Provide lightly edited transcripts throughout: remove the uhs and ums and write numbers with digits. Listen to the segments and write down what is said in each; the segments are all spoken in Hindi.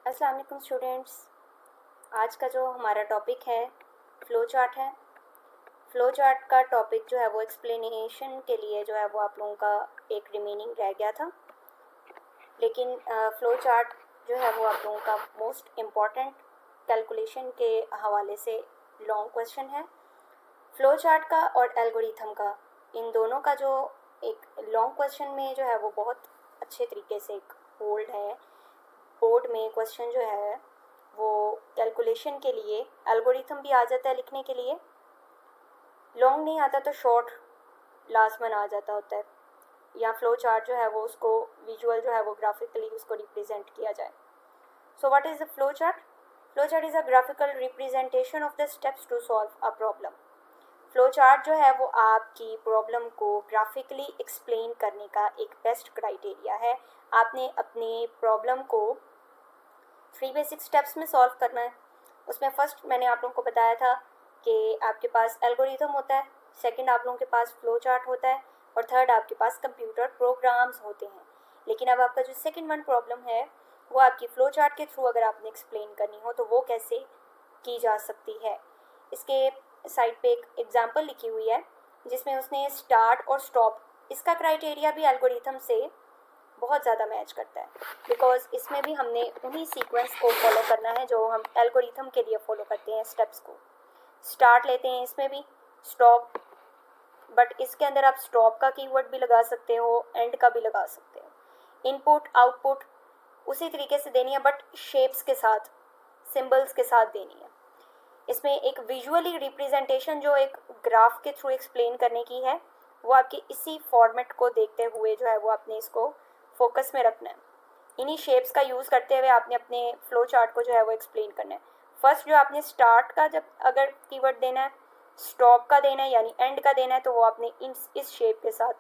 अस्सलाम वालेकुम स्टूडेंट्स। आज का जो हमारा टॉपिक है फ़्लो चार्ट है। फ़्लो चार्ट का टॉपिक जो है वो एक्सप्लेनेशन के लिए जो है वो आप लोगों का एक रिमेनिंग रह गया था, लेकिन फ़्लो चार्ट जो है वो आप लोगों का मोस्ट इम्पॉर्टेंट कैलकुलेशन के हवाले से लॉन्ग क्वेश्चन है। फ़्लो चार्ट का और एल्गोरिथम का, इन दोनों का जो एक लॉन्ग क्वेश्चन में जो है वो बहुत अच्छे तरीके से एक होल्ड है। बोर्ड में क्वेश्चन जो है वो कैलकुलेशन के लिए एल्गोरिथम भी आ जाता है लिखने के लिए, लॉन्ग नहीं आता तो शॉर्ट लास्ट में आ जाता होता है, या फ्लो चार्ट जो है वो उसको विजुअल जो है वो ग्राफिकली उसको रिप्रेजेंट किया जाए। So what is the flow chart? Flow chart is a graphical representation of the steps to solve a problem. Flow chart जो है वो आपकी प्रॉब्लम को ग्राफिकली एक्सप्लेन करने का एक बेस्ट क्राइटेरिया है। आपने अपनी प्रॉब्लम को 3 बेसिक स्टेप्स में सॉल्व करना है। उसमें फर्स्ट मैंने आप लोगों को बताया था कि आपके पास एल्गोरिथम होता है, सेकंड आप लोगों के पास फ्लो चार्ट होता है, और थर्ड आपके पास कंप्यूटर प्रोग्राम्स होते हैं। लेकिन अब आपका जो सेकंड वन प्रॉब्लम है वो आपकी फ्लो चार्ट के थ्रू अगर आपने एक्सप्लेन करनी हो तो वो कैसे की जा सकती है। इसके साइड पे एक एग्जांपल लिखी हुई है जिसमें उसने स्टार्ट और स्टॉप, इसका क्राइटेरिया भी एल्गोरिथम से बहुत ज़्यादा मैच करता है, बिकॉज इसमें भी हमने उन्हीं सीक्वेंस को फॉलो करना है जो हम एल्गोरिथम के लिए फॉलो करते हैं स्टेप्स को। स्टार्ट लेते हैं, इसमें भी स्टॉप, बट इसके अंदर आप स्टॉप का कीवर्ड भी लगा सकते हो, एंड का भी लगा सकते हो। इनपुट आउटपुट उसी तरीके से देनी है बट शेप्स के साथ, सिंबल्स के साथ देनी है। इसमें एक विजुअली रिप्रेजेंटेशन जो एक ग्राफ के थ्रू एक्सप्लेन करने की है, वो आपके इसी फॉर्मेट को देखते हुए जो है वो आपने इसको फोकस में रखना है। इन्हीं शेप्स का यूज़ करते हुए आपने अपने फ्लो चार्ट को जो है वो एक्सप्लेन करना है। फर्स्ट जो आपने स्टार्ट का जब अगर कीवर्ड देना है, स्टॉप का देना है यानी एंड का देना है, तो वो आपने इस शेप के साथ,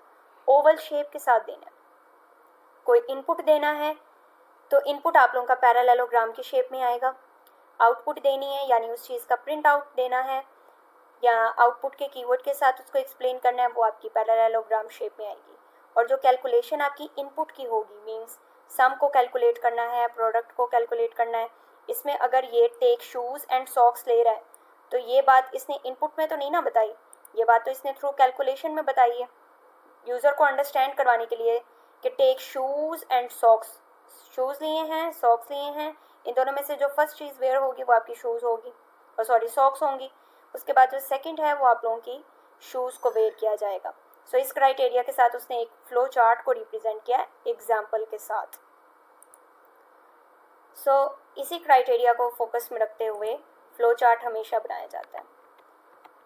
ओवल शेप के साथ देना है। कोई इनपुट देना है तो इनपुट आप लोगों का पैरेललोग्राम की शेप में आएगा। आउटपुट देनी है यानी उस चीज़ का प्रिंट आउट देना है या आउटपुट के कीवर्ड के साथ उसको एक्सप्लेन करना है, वो आपकी पैरेललोग्राम शेप में आएगी। और जो कैलकुलेशन आपकी इनपुट की होगी, मींस सम को कैलकुलेट करना है, प्रोडक्ट को कैलकुलेट करना है, इसमें अगर ये टेक शूज़ एंड सॉक्स ले रहा है तो ये बात इसने इनपुट में तो नहीं ना बताई, ये बात तो इसने थ्रू कैलकुलेशन में बताई है यूज़र को अंडरस्टैंड करवाने के लिए कि take shoes and socks, shoes लिए हैं, सॉक्स लिए हैं, इन दोनों में से जो फर्स्ट चीज़ वेयर होगी वो आपकी शूज़ होगी, और सॉरी सॉक्स होंगी। उसके बाद जो सेकंड है वो आप लोगों की शूज़ को वेयर किया जाएगा। सो इस क्राइटेरिया के साथ उसने एक फ्लो चार्ट को रिप्रेजेंट किया एग्जाम्पल के साथ। सो इसी क्राइटेरिया को फोकस में रखते हुए फ्लो चार्ट हमेशा बनाया जाता है।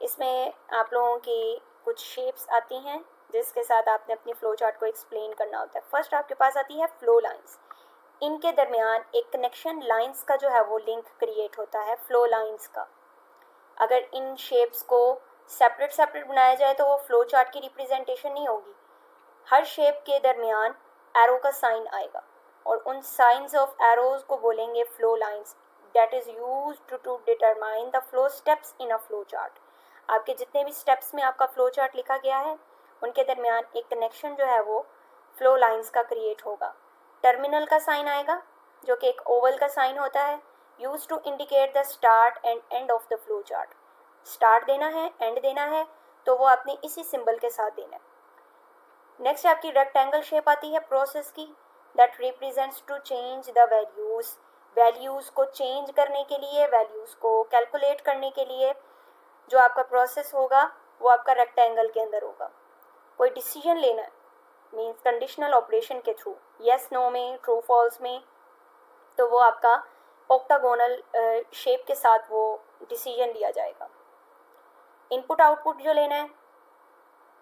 इसमें आप लोगों की कुछ शेप्स आती हैं जिसके साथ आपने अपनी फ्लो चार्ट को एक्सप्लेन करना होता है। फर्स्ट आपके पास आती है फ्लो लाइंस। इनके दरमियान एक कनेक्शन लाइंस का जो है वो लिंक क्रिएट होता है फ्लो लाइंस का। अगर इन शेप्स को सेपरेट सेपरेट बनाया जाए तो वो फ्लो चार्ट की रिप्रेजेंटेशन नहीं होगी। हर शेप के दरमियान एरो का साइन आएगा और उन साइंस ऑफ एरोज को बोलेंगे flow lines, that is used to determine the flow steps in a flow chart. आपके जितने भी स्टेप्स में आपका फ्लो चार्ट लिखा गया है उनके दरमियान एक कनेक्शन जो है वो फ्लो लाइंस का क्रिएट होगा। टर्मिनल का साइन आएगा जो कि एक ओवल का साइन होता है, use to indicate the start and end of the flow chart. Start देना है, एंड देना है, तो वो आपने इसी सिंबल के साथ देना है। नेक्स्ट आपकी रेक्टेंगल शेप आती है प्रोसेस की, that represents to change the values. Values को चेंज करने के लिए, वैल्यूज़ को कैलकुलेट करने के लिए जो आपका प्रोसेस होगा वो आपका रेक्टेंगल के अंदर होगा। कोई डिसीजन लेना है मीन्स कंडीशनल ऑपरेशन के थ्रू, यस नो में, ट्रू फॉल्स में, तो वो आपका ऑक्टागोनल शेप के साथ वो डिसीजन लिया जाएगा। इनपुट आउटपुट जो लेना है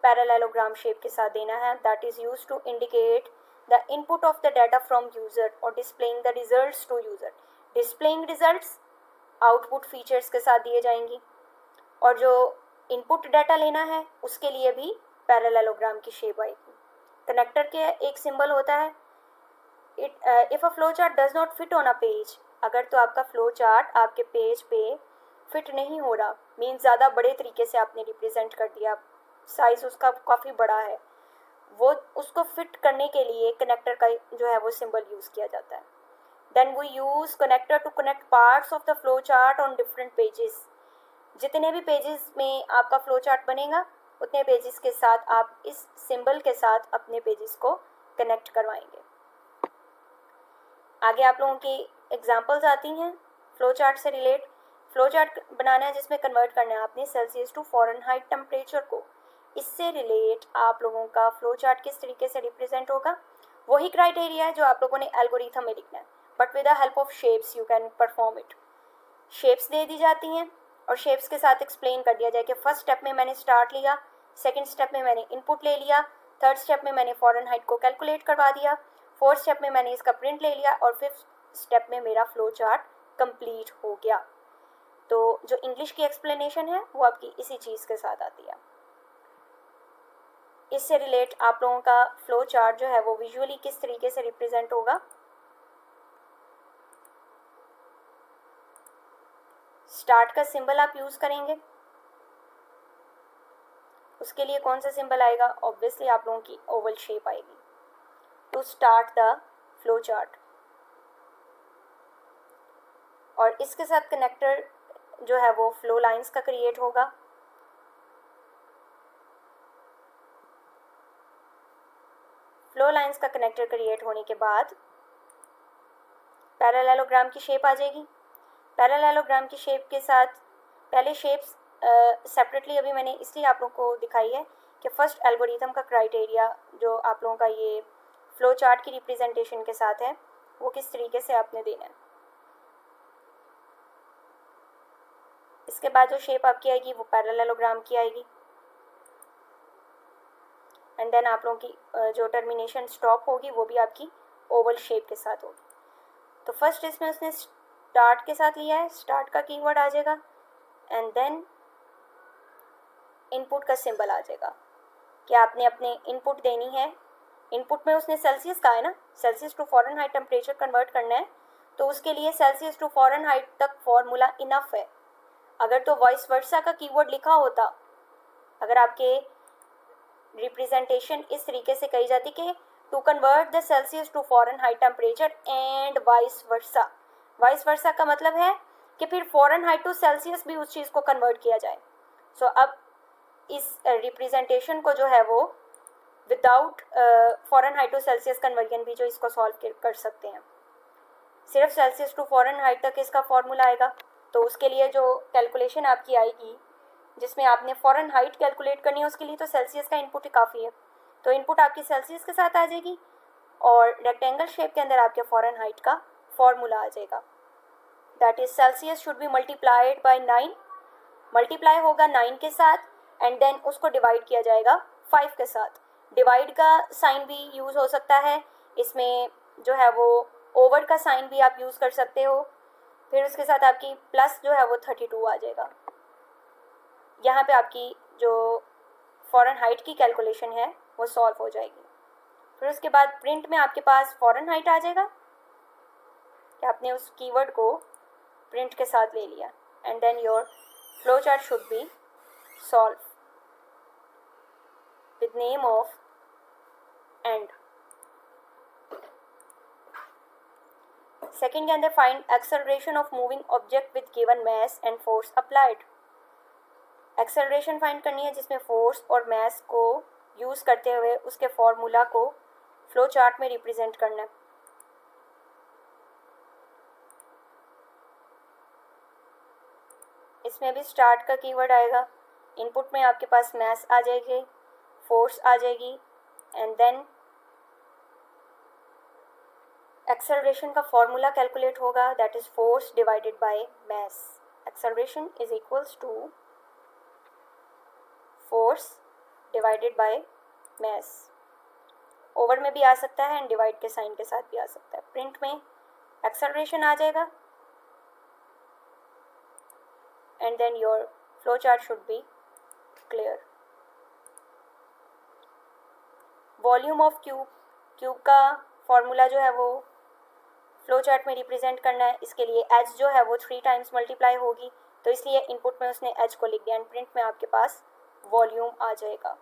पैरेललोग्राम शेप के साथ देना है, that is use to indicate the input of the data from user और displaying the results to user. Displaying results output features के साथ दिए जाएंगी, और जो इनपुट डाटा लेना है उसके लिए भी पैरेललोग्राम की शेप आएगी। कनेक्टर के एक सिंबल होता है, if a flow chart does not fit on a page, अगर तो आपका फ्लो चार्ट आपके पेज पे फिट नहीं हो रहा, मीन्स ज़्यादा बड़े तरीके से आपने रिप्रेजेंट कर दिया, साइज उसका काफ़ी बड़ा है, वो उसको फिट करने के लिए कनेक्टर का जो है वो सिंबल यूज़ किया जाता है। Then we use connector to connect parts of the flow chart on different pages. जितने भी पेजेस में आपका फ्लो चार्ट बनेगा उतने पेजेस के साथ आप इस सिंबल के साथ अपने पेजेस को कनेक्ट करवाएंगे। आगे आप लोगों की एग्जांपल्स आती हैं फ्लो चार्ट से रिलेट। फ्लो चार्ट बनाना है जिसमें कन्वर्ट करना है आपने सेल्सियस टू फ़ारेनहाइट टेम्परेचर को। इससे रिलेट आप लोगों का फ्लो चार्ट किस तरीके से रिप्रेजेंट होगा, वही क्राइटेरिया है जो आप लोगों ने एल्गोरिथम में लिखना है, but with the help of shapes you can perform it. Shapes दे दी जाती हैं और शेप्स के साथ एक्सप्लेन कर दिया जाए कि फर्स्ट स्टेप में मैंने स्टार्ट लिया, सेकंड स्टेप में मैंने इनपुट ले लिया, थर्ड स्टेप में मैंने फ़ारेनहाइट को कैलकुलेट करवा दिया, फोर्थ स्टेप में मैंने इसका प्रिंट ले लिया और फिफ्थ स्टेप में मेरा फ्लो चार्ट कंप्लीट हो गया। तो जो इंग्लिश की एक्सप्लेनेशन है वो आपकी इसी चीज़ के साथ आती है। इससे रिलेट आप लोगों का फ्लो चार्ट जो है वो विजुअली किस तरीके से रिप्रेजेंट होगा। स्टार्ट का सिंबल आप यूज़ करेंगे, उसके लिए कौन सा सिंबल आएगा, ऑब्वियसली आप लोगों की ओवल शेप आएगी to start the flow chart. और इसके साथ कनेक्टर जो है वो फ्लो लाइंस का क्रिएट होगा। फ्लो लाइंस का कनेक्टर क्रिएट होने के बाद पैरेललोग्राम की शेप आ जाएगी। पैरेललोग्राम की शेप के साथ पहले शेप्स सेपरेटली अभी मैंने इसलिए आप लोगों को दिखाई है कि फर्स्ट एल्गोरिथम का क्राइटेरिया जो आप लोगों का ये फ्लो चार्ट की रिप्रेजेंटेशन के साथ है वो किस तरीके से आपने देना है। इसके बाद जो शेप आपकी आएगी वो पैरेललोग्राम की आएगी एंड देन आप लोगों की जो टर्मिनेशन स्टॉप होगी वो भी आपकी ओवल शेप के साथ होगी। तो फर्स्ट इसमें उसने स्टार्ट के साथ लिया है, स्टार्ट का कीवर्ड आ जाएगा एंड देन इनपुट का सिंबल आ जाएगा कि आपने अपने इनपुट देनी है। इनपुट में उसने सेल्सियस का है ना, Celsius to Fahrenheit temperature convert करना है, तो उसके लिए सेल्सियस टू फ़ारेनहाइट तक फॉर्मूला इनफ है। अगर तो वाइस वर्सा का कीवर्ड लिखा होता, अगर आपके रिप्रेजेंटेशन इस तरीके से कही जाती कि to convert the Celsius to Fahrenheit temperature and vice versa. Vice versa का मतलब है कि फिर फ़ारेनहाइट टू सेल्सियस भी उस चीज़ को कन्वर्ट किया जाए। सो अब इस रिप्रेजेंटेशन को जो है वो without Fahrenheit to Celsius conversion भी जो इसको सॉल्व कर सकते हैं। सिर्फ सेल्सियस टू फ़ारेनहाइट तक इसका फॉर्मूला आएगा, तो उसके लिए जो कैलकुलेशन आपकी आएगी जिसमें आपने फ़ारेनहाइट कैलकुलेट करनी है उसके लिए तो सेल्सियस का इनपुट ही काफ़ी है। तो इनपुट आपकी सेल्सियस के साथ आ जाएगी और रेक्टेंगल शेप के अंदर आपके फ़ारेनहाइट का फॉर्मूला आ जाएगा। That is Celsius should be multiplied by 9, multiply होगा 9 के साथ एंड देन उसको डिवाइड किया जाएगा 5 के साथ। डिवाइड का साइन भी यूज़ हो सकता है, इसमें जो है वो ओवर का साइन भी आप यूज़ कर सकते हो। फिर उसके साथ आपकी प्लस जो है वो 32 आ जाएगा। यहाँ पे आपकी जो फ़ारेनहाइट की कैलकुलेशन है वो सॉल्व हो जाएगी। फिर उसके बाद प्रिंट में आपके पास फ़ारेनहाइट आ जाएगा कि आपने उस कीवर्ड को प्रिंट के साथ ले लिया and then your flow chart should be solve with name of end. Second के अंदर find acceleration of moving object with given mass and force applied. Acceleration find करनी है जिसमें फोर्स और मास को यूज़ करते हुए उसके फॉर्मूला को फ्लो चार्ट में रिप्रेजेंट करना है। इसमें भी स्टार्ट का कीवर्ड आएगा, इनपुट में आपके पास मास आ जाएगी, फोर्स आ जाएगी एंड देन एक्सेलरेशन का फॉर्मूला कैलकुलेट होगा, that is force divided by mass. Acceleration is equals to force divided by mass. Over में भी आ सकता है एंड डिवाइड के साइन के साथ भी आ सकता है। प्रिंट में एक्सेलरेशन आ जाएगा and then your flow chart should be clear. Volume of cube का फॉर्मूला जो है वो फ्लो चार्ट में रिप्रेजेंट करना है। इसके लिए एच जो है वो 3 टाइम्स मल्टीप्लाई होगी, तो इसलिए इनपुट में उसने एच को लिख दिया एंड प्रिंट में आपके पास वॉल्यूम आ जाएगा।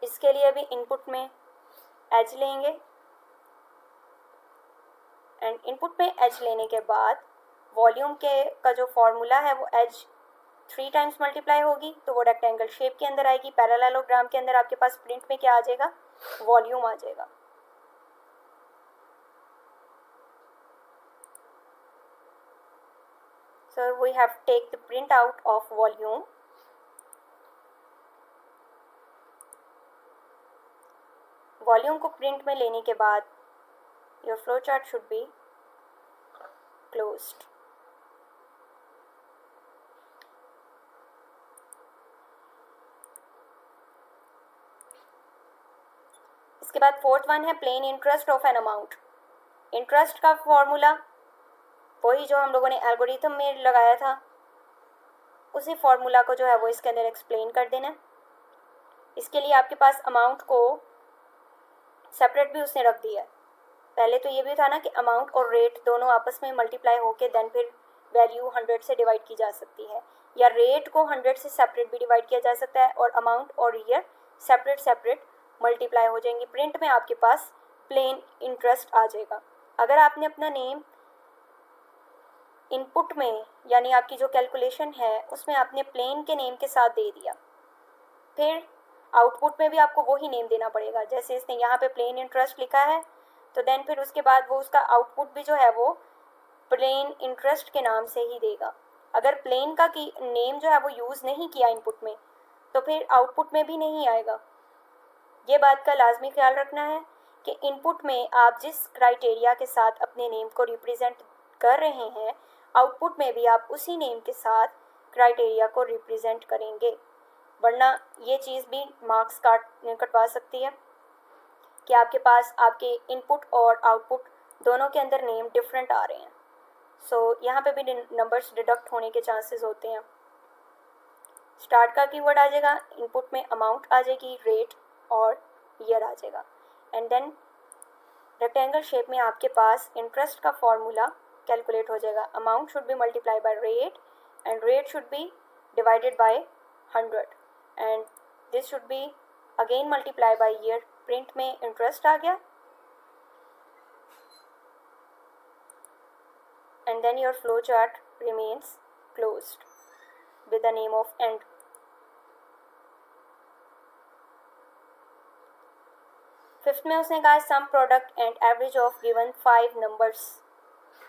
इसके लिए भी इनपुट में एज लेंगे एंड इनपुट में एज लेने के बाद वॉल्यूम के का जो फॉर्मूला है वो एज 3 टाइम्स मल्टीप्लाई होगी तो वो रेक्टेंगल शेप के अंदर आएगी। पैरेललोग्राम के अंदर आपके पास प्रिंट में क्या आ जाएगा, वॉल्यूम आ जाएगा। So we have take the print out of volume. Volume को प्रिंट में लेने के बाद your flow chart should be closed. इसके बाद फोर्थ वन है plain interest of an amount. Interest का फॉर्मूला वही जो हम लोगों ने एल्गोरिथम में लगाया था, उसी फॉर्मूला को जो है वो इसके अंदर एक्सप्लेन कर देना। इसके लिए आपके पास अमाउंट को सेपरेट भी उसने रख दिया है। पहले तो ये भी था ना कि अमाउंट और रेट दोनों आपस में मल्टीप्लाई होके देन फिर वैल्यू 100 से डिवाइड की जा सकती है, या रेट को 100 से सेपरेट भी डिवाइड किया जा सकता है और अमाउंट और ईयर सेपरेट सेपरेट मल्टीप्लाई हो जाएंगे। प्रिंट में आपके पास प्लेन इंटरेस्ट आ जाएगा। अगर आपने अपना नेम इनपुट में यानी आपकी जो कैलकुलेशन है उसमें आपने प्लेन के नेम के साथ दे दिया, फिर आउटपुट में भी आपको वही नेम देना पड़ेगा। जैसे इसने यहाँ पे प्लेन इंटरेस्ट लिखा है तो देन फिर उसके बाद वो उसका आउटपुट भी जो है वो प्लेन इंटरेस्ट के नाम से ही देगा। अगर प्लेन का की नेम जो है वो यूज़ नहीं किया इनपुट में तो फिर आउटपुट में भी नहीं आएगा। ये बात का लाजमी ख्याल रखना है कि इनपुट में आप जिस क्राइटेरिया के साथ अपने नेम को रिप्रेजेंट कर रहे हैं, आउटपुट में भी आप उसी नेम के साथ क्राइटेरिया को रिप्रेजेंट करेंगे, वरना ये चीज़ भी मार्क्स कटवा सकती है कि आपके पास आपके इनपुट और आउटपुट दोनों के अंदर नेम डिफरेंट आ रहे हैं। सो यहाँ पे भी नंबर्स डिडक्ट होने के चांसेस होते हैं। स्टार्ट का कीवर्ड आ जाएगा, इनपुट में अमाउंट आ जाएगी, रेट और ईयर आ जाएगा एंड देन रेक्टेंगल शेप में आपके पास इंटरेस्ट का फॉर्मूला कैलकुलेट हो जाएगा। Amount should be multiply by rate and rate should be divided by 100 and this should be again multiply by year. Print में इंटरेस्ट आ गया and then your flow chart remains closed with the name of end. Fifth में उसने कहा sum product and average of given 5 numbers.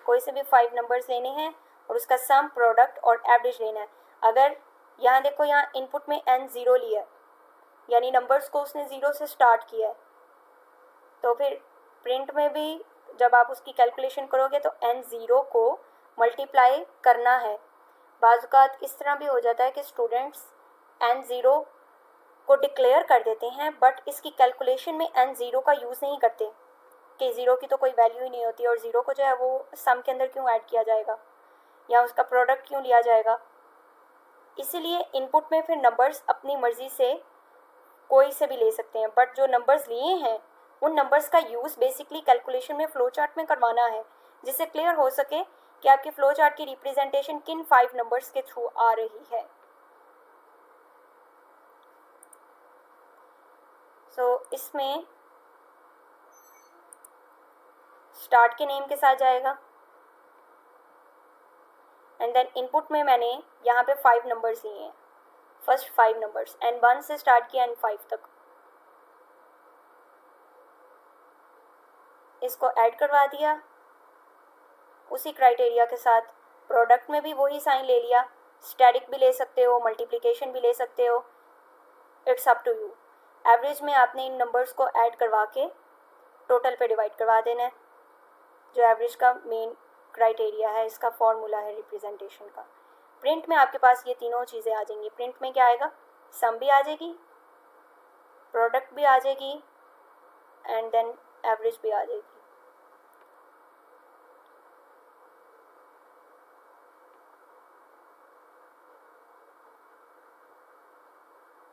कोई से भी 5 नंबर्स लेने हैं और उसका सम प्रोडक्ट और एवरेज लेना है। अगर यहाँ देखो, यहाँ इनपुट में n0 लिया है यानी नंबर्स को उसने 0 से स्टार्ट किया है, तो फिर प्रिंट में भी जब आप उसकी कैलकुलेशन करोगे तो n0 को मल्टीप्लाई करना है। बाज़ औक़ात इस तरह भी हो जाता है कि स्टूडेंट्स n0 को डिक्लेयर कर देते हैं बट इसकी कैलकुलेशन में n0 का यूज़ नहीं करते कि 0 की तो कोई वैल्यू ही नहीं होती और 0 को जो है वो सम के अंदर क्यों ऐड किया जाएगा या उसका प्रोडक्ट क्यों लिया जाएगा। इसीलिए इनपुट में फिर नंबर्स अपनी मर्ज़ी से कोई से भी ले सकते हैं, बट जो नंबर्स लिए हैं उन नंबर्स का यूज़ बेसिकली कैलकुलेशन में फ़्लो चार्ट में करवाना है, जिससे क्लियर हो सके कि आपकी फ़्लो चार्ट की रिप्रेजेंटेशन किन 5 नंबर्स के थ्रू आ रही है। इसमें स्टार्ट के नेम के साथ जाएगा एंड देन इनपुट में मैंने यहाँ पे 5 नंबर्स लिए हैं, फर्स्ट 5 नंबर्स n1 से स्टार्ट किया n5 तक। इसको ऐड करवा दिया उसी क्राइटेरिया के साथ। प्रोडक्ट में भी वही साइन ले लिया, स्टैटिक भी ले सकते हो, मल्टीप्लिकेशन भी ले सकते हो, it's up to you. Average में आपने इन नंबर्स को ऐड करवा के टोटल पे डिवाइड करवा देना है, जो एवरेज का मेन क्राइटेरिया है, इसका फॉर्मूला है रिप्रेजेंटेशन का। प्रिंट में आपके पास ये तीनों चीज़ें आ जाएंगी। प्रिंट में क्या आएगा, सम भी आ जाएगी, प्रोडक्ट भी आ जाएगी एंड देन एवरेज भी आ जाएगी।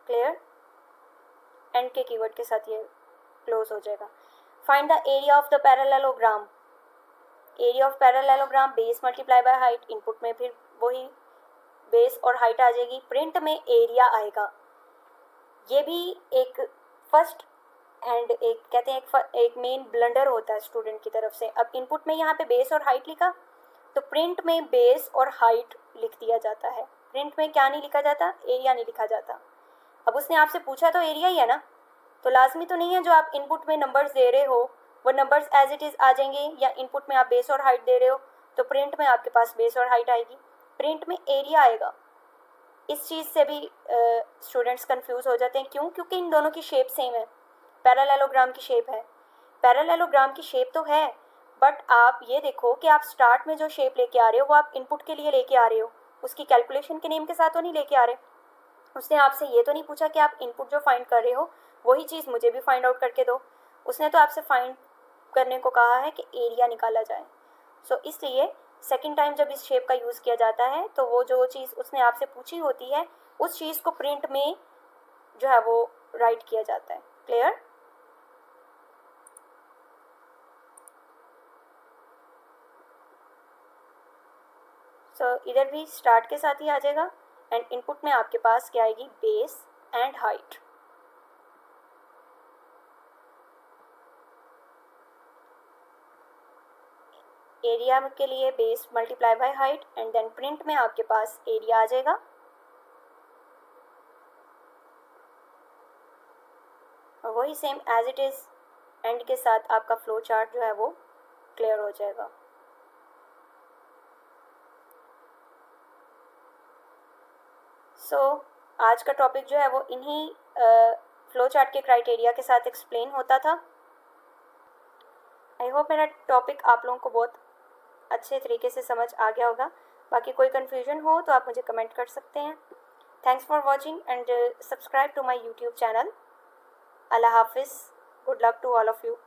क्लियर। एंड के कीवर्ड के साथ ये क्लोज हो जाएगा। Find the area of the parallelogram. Area of parallelogram base multiply by height. Input में फिर वही बेस और हाइट आ जाएगी, प्रिंट में एरिया आएगा। ये भी एक फर्स्ट एंड एक कहते हैं एक मेन ब्लंडर होता है स्टूडेंट की तरफ से। अब इनपुट में यहाँ पे बेस और हाइट लिखा, तो प्रिंट में बेस और हाइट लिख दिया जाता है। प्रिंट में क्या नहीं लिखा जाता, एरिया नहीं लिखा जाता। अब उसने आपसे पूछा तो एरिया ही है ना, तो लाजमी तो नहीं है जो आप इनपुट में नंबर्स दे रहे हो वो नंबर्स एज इट इज़ आ जाएंगे, या इनपुट में आप बेस और हाइट दे रहे हो तो प्रिंट में आपके पास बेस और हाइट आएगी, प्रिंट में एरिया आएगा। इस चीज़ से भी स्टूडेंट्स कंफ्यूज हो जाते हैं। क्यों? क्योंकि इन दोनों की शेप सेम है, पैरेललोग्राम की शेप है। पैरेललोग्राम की शेप तो है, बट आप ये देखो कि आप स्टार्ट में जो शेप लेके आ रहे हो वो आप इनपुट के लिए लेके आ रहे हो, उसकी कैलकुलेशन के नेम के साथ तो नहीं लेके आ रहे। उसने आपसे ये तो नहीं पूछा कि आप इनपुट जो फाइंड कर रहे हो वही चीज़ मुझे भी फाइंड आउट करके दो। उसने तो आपसे फाइंड करने को कहा है कि एरिया निकाला जाए। सो इसलिए सेकंड टाइम जब इस शेप का यूज़ किया जाता है तो वो जो चीज़ उसने आपसे पूछी होती है उस चीज़ को प्रिंट में जो है वो राइट किया जाता है। क्लियर? सो इधर भी स्टार्ट के साथ ही आ जाएगा एंड इनपुट में आपके पास क्या आएगी, बेस एंड हाइट। एरिया के लिए base multiply by height and then print में आपके पास एरिया आ जाएगा। और वही same as it is end के साथ आपका फ्लो चार्ट जो है वो क्लियर हो जाएगा। सो आज का टॉपिक जो है वो इन्हीं फ्लो चार्ट के क्राइटेरिया के साथ एक्सप्लेन होता था। आई होप मेरा टॉपिक आप लोगों को बहुत अच्छे तरीके से समझ आ गया होगा। बाकी कोई कन्फ्यूजन हो तो आप मुझे कमेंट कर सकते हैं। Thanks for watching and subscribe to my YouTube channel. Allah हाफिज़। Good luck to all of you.